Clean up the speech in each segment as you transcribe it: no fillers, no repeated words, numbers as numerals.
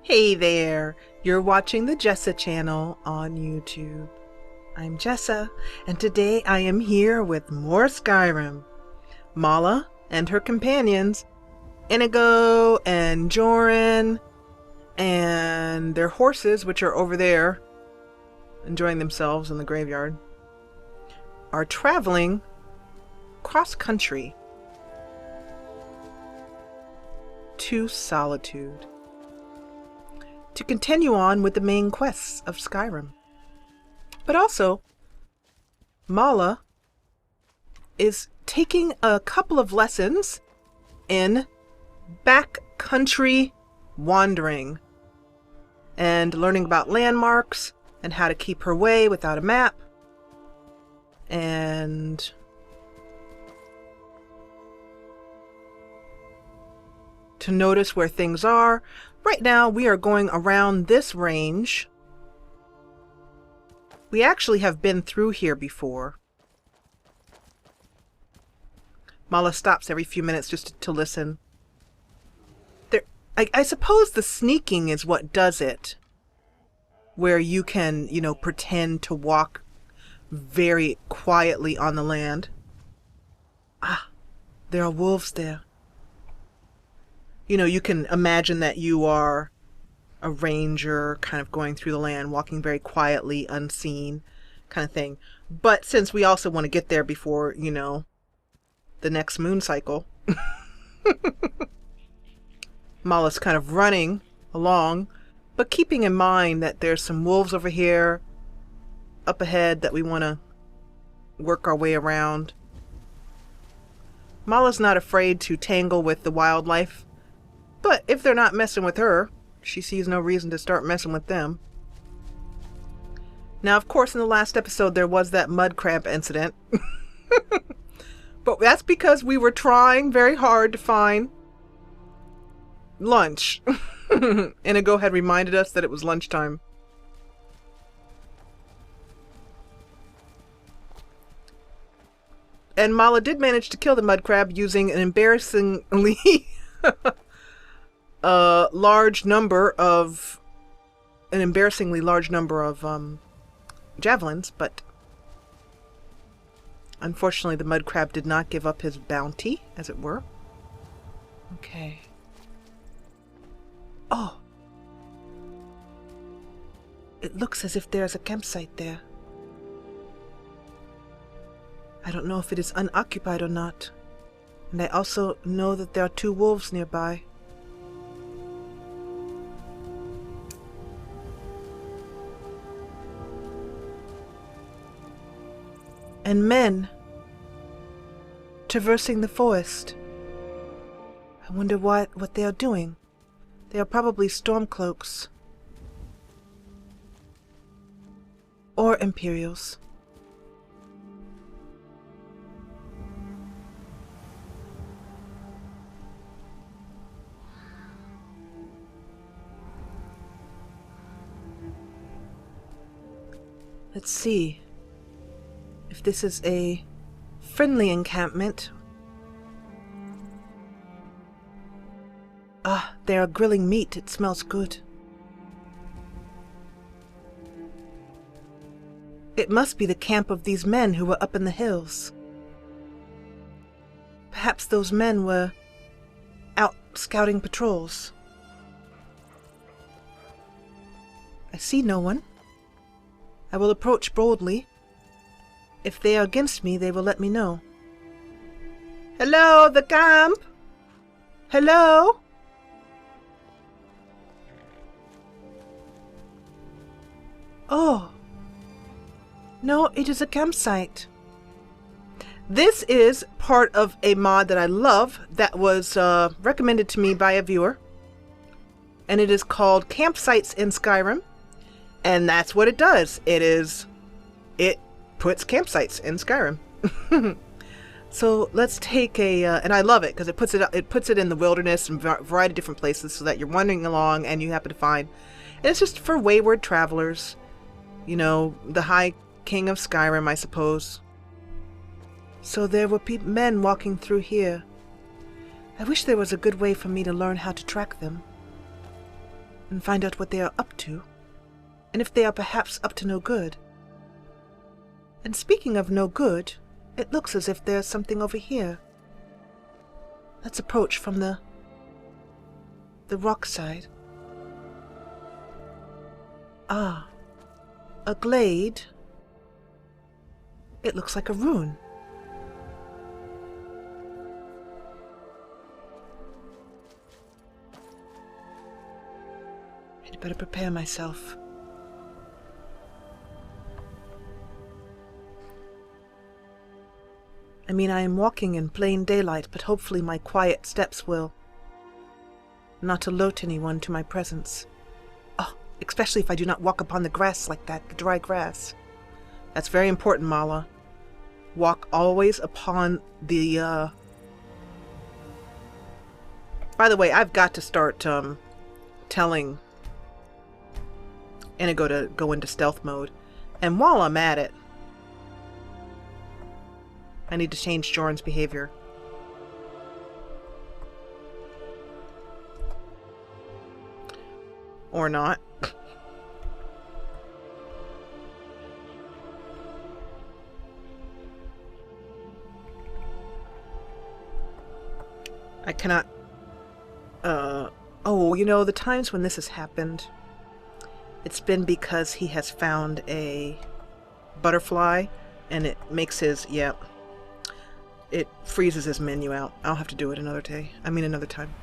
Hey there, you're watching the Jessa channel on YouTube. I'm Jessa, and today I am here with more Skyrim. Mala and her companions, Inigo and Joran, and their horses, which are over there, enjoying themselves in the graveyard, are traveling cross-country to Solitude to continue on with the main quests of Skyrim. But also, Mala is taking a couple of lessons in backcountry wandering and learning about landmarks and how to keep her way without a map and to notice where things are. Right now, we are going around this range. We actually have been through here before. Mala stops every few minutes just to listen. I suppose the sneaking is what does it. Where you can, pretend to walk very quietly on the land. Ah, there are wolves there. You can imagine that you are a ranger kind of going through the land, walking very quietly, unseen kind of thing. But since we also want to get there before, the next moon cycle, Mala's kind of running along, but keeping in mind that there's some wolves over here up ahead that we want to work our way around. Mala's not afraid to tangle with the wildlife. But if they're not messing with her, she sees no reason to start messing with them. Now, of course, in the last episode, there was that mud crab incident. But that's because we were trying very hard to find lunch. Inigo had reminded us that it was lunchtime. And Mala did manage to kill the mud crab using an embarrassingly embarrassingly large number of javelins, but unfortunately the mud crab did not give up his bounty, as it were. Okay. Oh. It looks as if there's a campsite there. I don't know if it is unoccupied or not. And I also know that there are 2 wolves nearby. And men traversing the forest. I wonder what they are doing. They are probably stormcloaks. Or Imperials. Let's see if this is a friendly encampment. Ah, they are grilling meat. It smells good. It must be the camp of these men who were up in the hills. Perhaps those men were out scouting patrols. I see no one. I will approach boldly. If they are against me, they will let me know. Hello, the camp? Hello? Oh. No, it is a campsite. This is part of a mod that I love that was recommended to me by a viewer. And it is called Campsites in Skyrim. And that's what it does. It puts campsites in Skyrim. So let's take and I love it because it puts it in the wilderness and a variety of different places so that you're wandering along and you happen to find. And it's just for wayward travelers. The High King of Skyrim, I suppose. So there were men walking through here. I wish there was a good way for me to learn how to track them. and find out what they are up to, and if they are perhaps up to no good. And speaking of no good, it looks as if there's something over here. Let's approach from the rock side. Ah, a glade. It looks like a ruin. I'd better prepare myself. I mean, I am walking in plain daylight, but hopefully my quiet steps will not alert anyone to my presence. Oh, especially if I do not walk upon the grass like that, the dry grass. That's very important, Mala. Walk always upon the, By the way, I've got to start, telling Inigo to go into stealth mode. And while I'm at it, I need to change Jorn's behavior. Or not. I cannot... Oh, you know, the times when this has happened, it's been because he has found a butterfly, and it makes his... Yeah. It freezes his menu out. I'll have to do it another day. I mean, another time.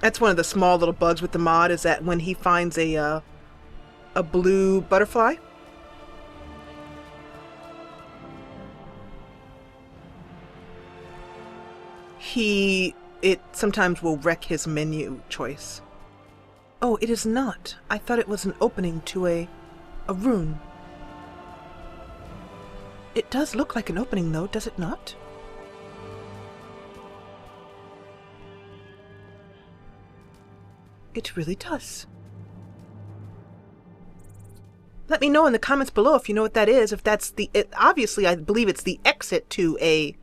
That's one of the small little bugs with the mod, is that when he finds a blue butterfly, it sometimes will wreck his menu choice. Oh, it is not. I thought it was an opening to a rune. It does look like an opening, though, does it not? It really does. Let me know in the comments below if you know what that is. If that's the... obviously, I believe it's the exit to a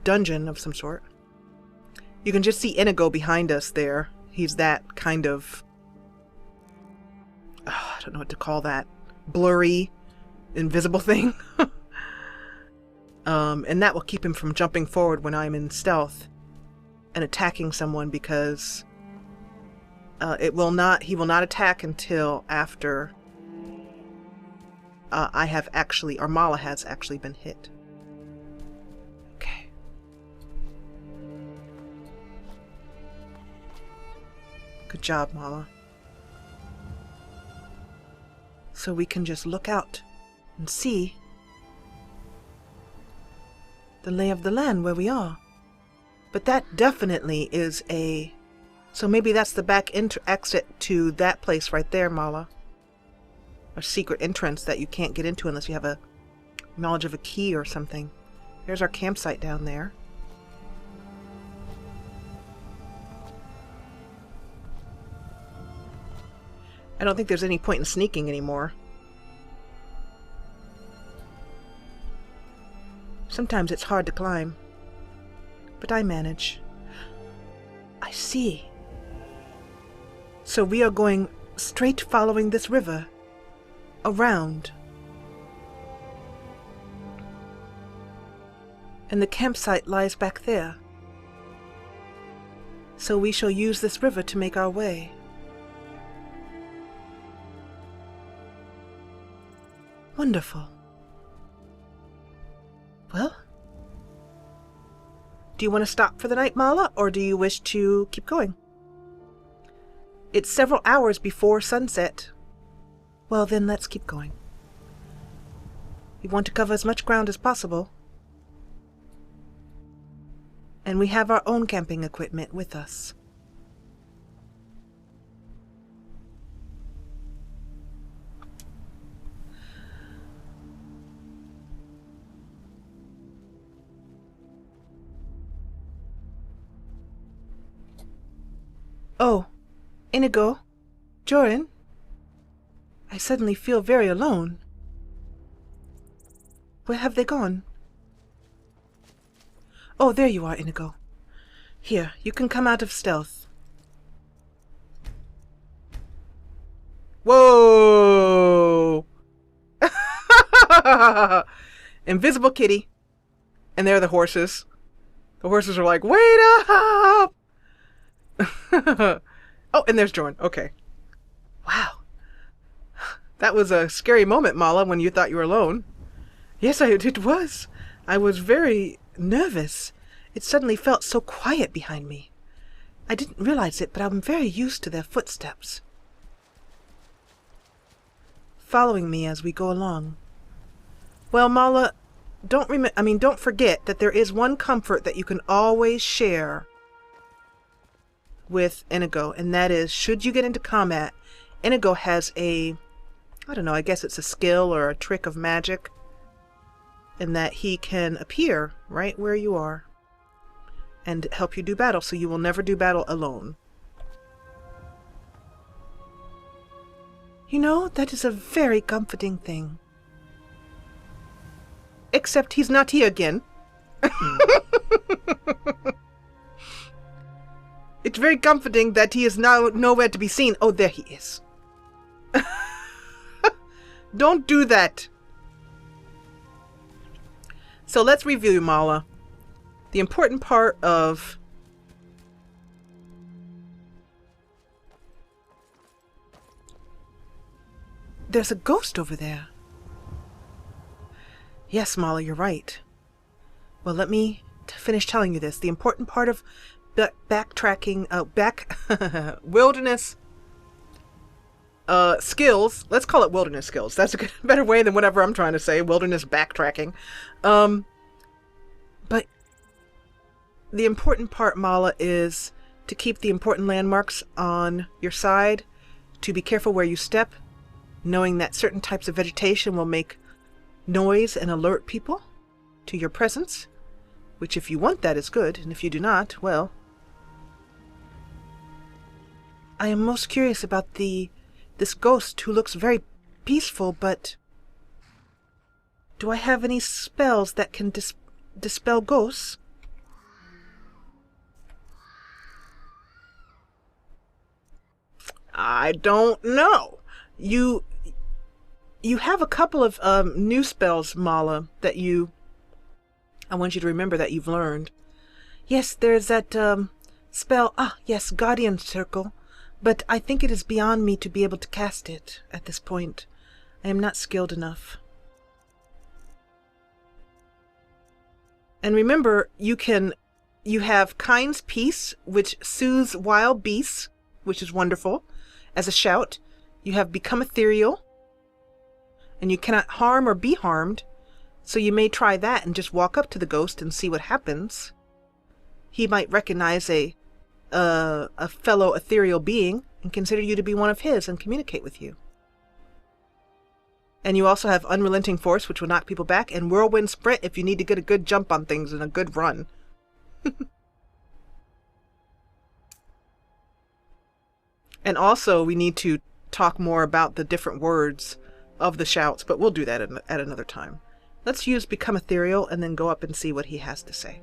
dungeon of some sort. You can just see Inigo behind us there. He's that kind of... I don't know what to call that. Blurry, invisible thing. And that will keep him from jumping forward when I'm in stealth and attacking someone, because he will not attack until after I have actually, or Mala has actually been hit. Okay. Good job, Mala. So we can just look out and see the lay of the land where we are. But that definitely is a... So maybe that's the back exit to that place right there, Mala. A secret entrance that you can't get into unless you have a knowledge of a key or something. There's our campsite down there. I don't think there's any point in sneaking anymore. Sometimes it's hard to climb, but I manage. I see. So we are going straight following this river, around. And the campsite lies back there. So we shall use this river to make our way. Wonderful. Well, do you want to stop for the night, Mala, or do you wish to keep going? It's several hours before sunset. Well, then let's keep going. We want to cover as much ground as possible. And we have our own camping equipment with us. Oh, Inigo, Joran, I suddenly feel very alone. Where have they gone? Oh, there you are, Inigo. Here, you can come out of stealth. Whoa! Invisible kitty. And there are the horses. The horses are like, wait up! Oh, and there's Jorn. Okay. Wow. That was a scary moment, Mala, when you thought you were alone. Yes, it was. I was very nervous. It suddenly felt so quiet behind me. I didn't realize it, but I'm very used to their footsteps. Following me as we go along. Well, Mala, don't forget that there is one comfort that you can always share with Inigo, and that is, should you get into combat, Inigo has I don't know, I guess it's a skill or a trick of magic, in that he can appear right where you are and help you do battle, so you will never do battle alone. You know, that is a very comforting thing. Except he's not here again. It's very comforting that he is now nowhere to be seen. Oh, there he is. Don't do that. So let's review, Mala. The important part of... There's a ghost over there. Yes, Mala, you're right. Well, let me finish telling you this. The important part of backtracking, wilderness skills. Let's call it wilderness skills. That's a better way than whatever I'm trying to say. Wilderness backtracking. But the important part, Mala, is to keep the important landmarks on your side, to be careful where you step, knowing that certain types of vegetation will make noise and alert people to your presence, which if you want that is good, and if you do not, well... I am most curious about this ghost who looks very peaceful, but... Do I have any spells that can dispel ghosts? I don't know. You have a couple of new spells, Mala, that I want you to remember that you've learned. Yes, there's that spell, yes, Guardian Circle, but I think it is beyond me to be able to cast it at this point. I am not skilled enough. And remember, you have Kind's Peace, which soothes wild beasts, which is wonderful, as a shout. You have Become Ethereal, and you cannot harm or be harmed, so you may try that and just walk up to the ghost and see what happens. He might recognize a fellow ethereal being and consider you to be one of his and communicate with you. And you also have Unrelenting Force, which will knock people back, and Whirlwind Sprint if you need to get a good jump on things and a good run. And also, we need to talk more about the different words of the shouts, but we'll do that at another time. Let's use Become Ethereal and then go up and see what he has to say.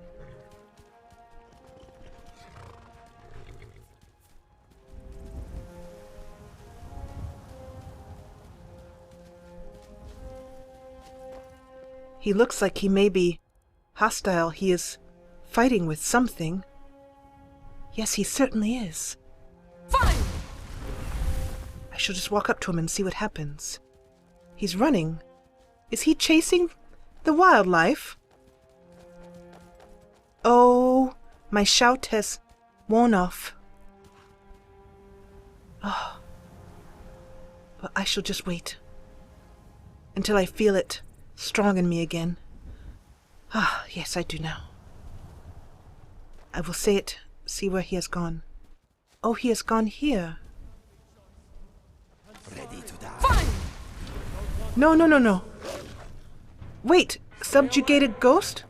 He looks like he may be hostile. He is fighting with something. Yes, he certainly is. Fine! I shall just walk up to him and see what happens. He's running. Is he chasing the wildlife? Oh, my shout has worn off. Oh. But I shall just wait until I feel it strong in me again. Ah, yes, I do now. I will say it, see where he has gone. Oh, he has gone here. Ready to die. Fine! No. Wait, subjugated ghost?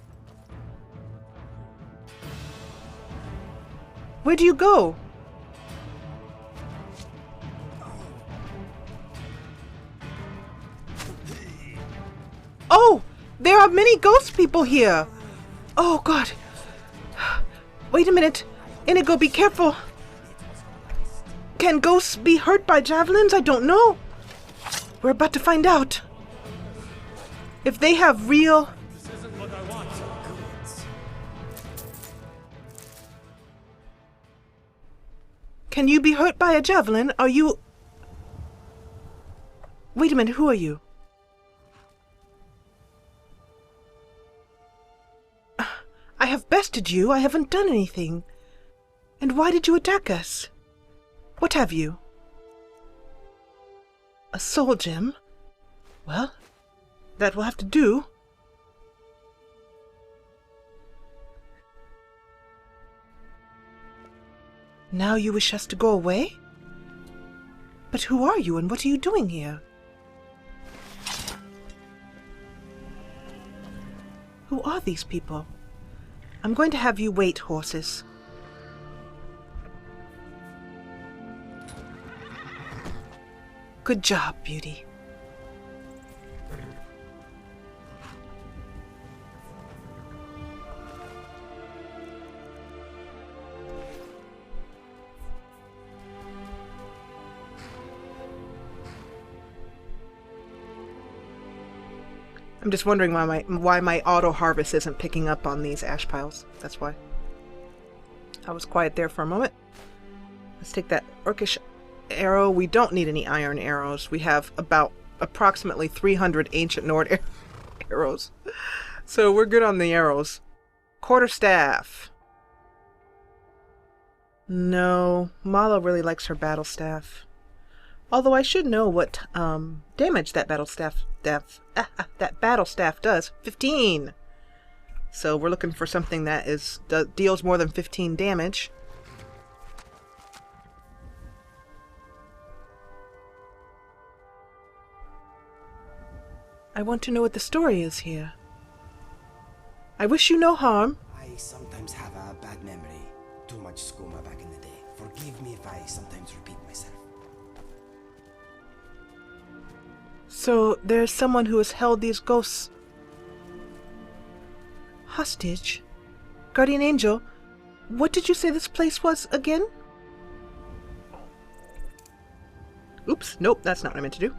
Where do you go? Oh, there are many ghost people here. Oh, God. Wait a minute. Inigo, be careful. Can ghosts be hurt by javelins? I don't know. We're about to find out. If they have real... This isn't what I want. Can you be hurt by a javelin? Are you... Wait a minute, who are you? I have bested you. I haven't done anything. And why did you attack us? What have you? A soul gem? Well, that will have to do. Now you wish us to go away? But who are you and what are you doing here? Who are these people? I'm going to have you wait, horses. Good job, Beauty. I'm just wondering why my auto harvest isn't picking up on these ash piles. That's why. I was quiet there for a moment. Let's take that orcish arrow. We don't need any iron arrows. We have about approximately 300 ancient Nord arrows. So we're good on the arrows. Quarterstaff. No, Mala really likes her battle staff. Although I should know what damage that battle staff does. 15. So we're looking for something that deals more than 15 damage. I want to know what the story is here. I wish you no harm. I sometimes have a bad memory. Too much skooma back in the day. Forgive me if I sometimes repeat myself. So there's someone who has held these ghosts hostage. Guardian Angel, what did you say this place was again? Oops, nope, that's not what I meant to do.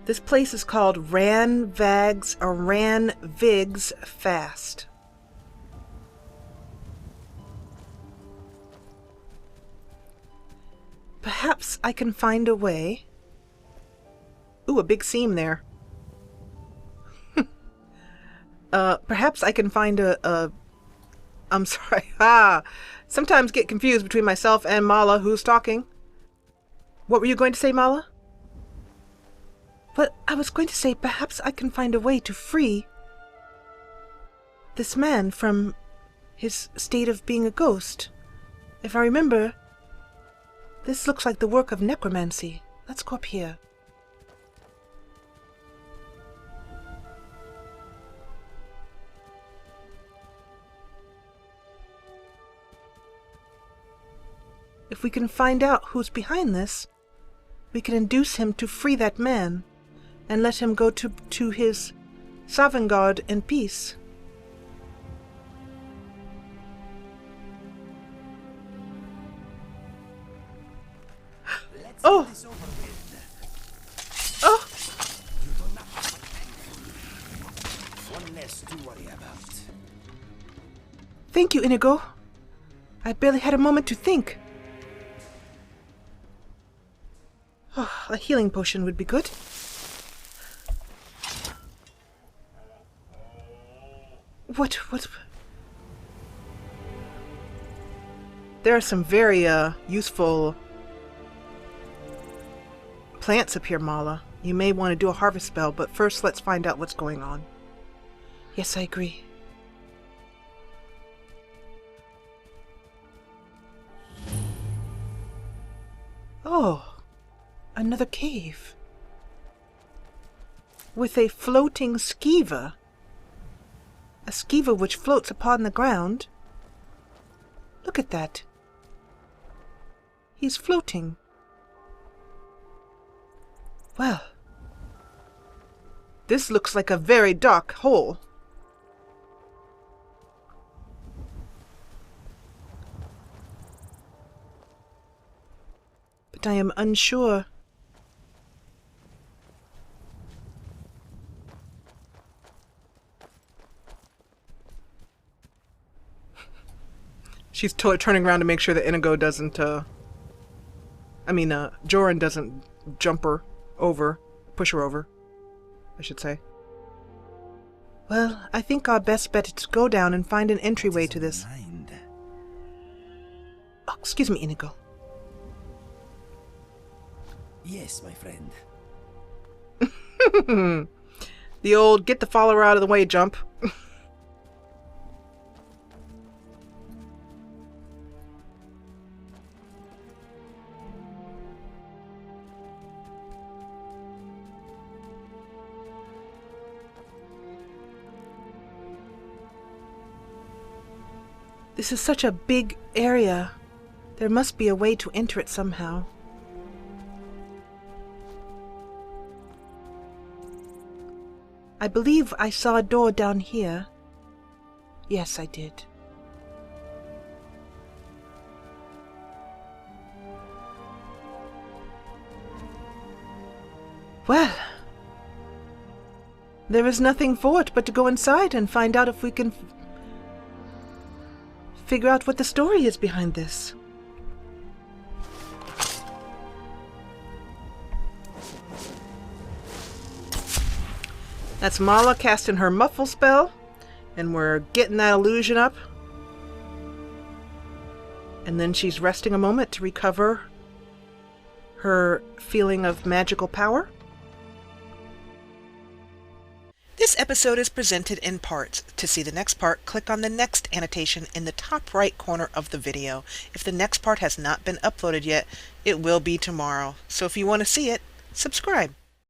This place is called Ranvig's Fast. Perhaps I can find a way. Ooh, a big seam there. Perhaps I can find I'm sorry. Sometimes get confused between myself and Mala, who's talking. What were you going to say, Mala? But I was going to say perhaps I can find a way to free this man from his state of being a ghost. If I remember, this looks like the work of necromancy. Let's go up here. If we can find out who's behind this, we can induce him to free that man and let him go to his Sovngarde in peace. Oh! Oh! One less to worry about. Thank you, Inigo. I barely had a moment to think. Oh, a healing potion would be good. What? There are some very, useful plants up here, Mala. You may want to do a harvest spell, but first let's find out what's going on. Yes, I agree. Oh, another cave. With a floating skiva. A skiva which floats upon the ground. Look at that. He's floating. Well, This looks like a very dark hole. But I am unsure. She's turning around to make sure that Inigo doesn't, Joran doesn't jump her over, push her over, I should say. Well, I think our best bet is to go down and find an entryway to this. Oh, excuse me, Inigo. Yes, my friend. The old get the follower out of the way jump. This is such a big area. There must be a way to enter it somehow. I believe I saw a door down here. Yes, I did. Well, there is nothing for it but to go inside and find out if we can figure out what the story is behind this. That's Mala casting her muffle spell, and we're getting that illusion up. And then she's resting a moment to recover her feeling of magical power. This episode is presented in parts. To see the next part, click on the next annotation in the top right corner of the video. If the next part has not been uploaded yet, it will be tomorrow. So if you want to see it, subscribe.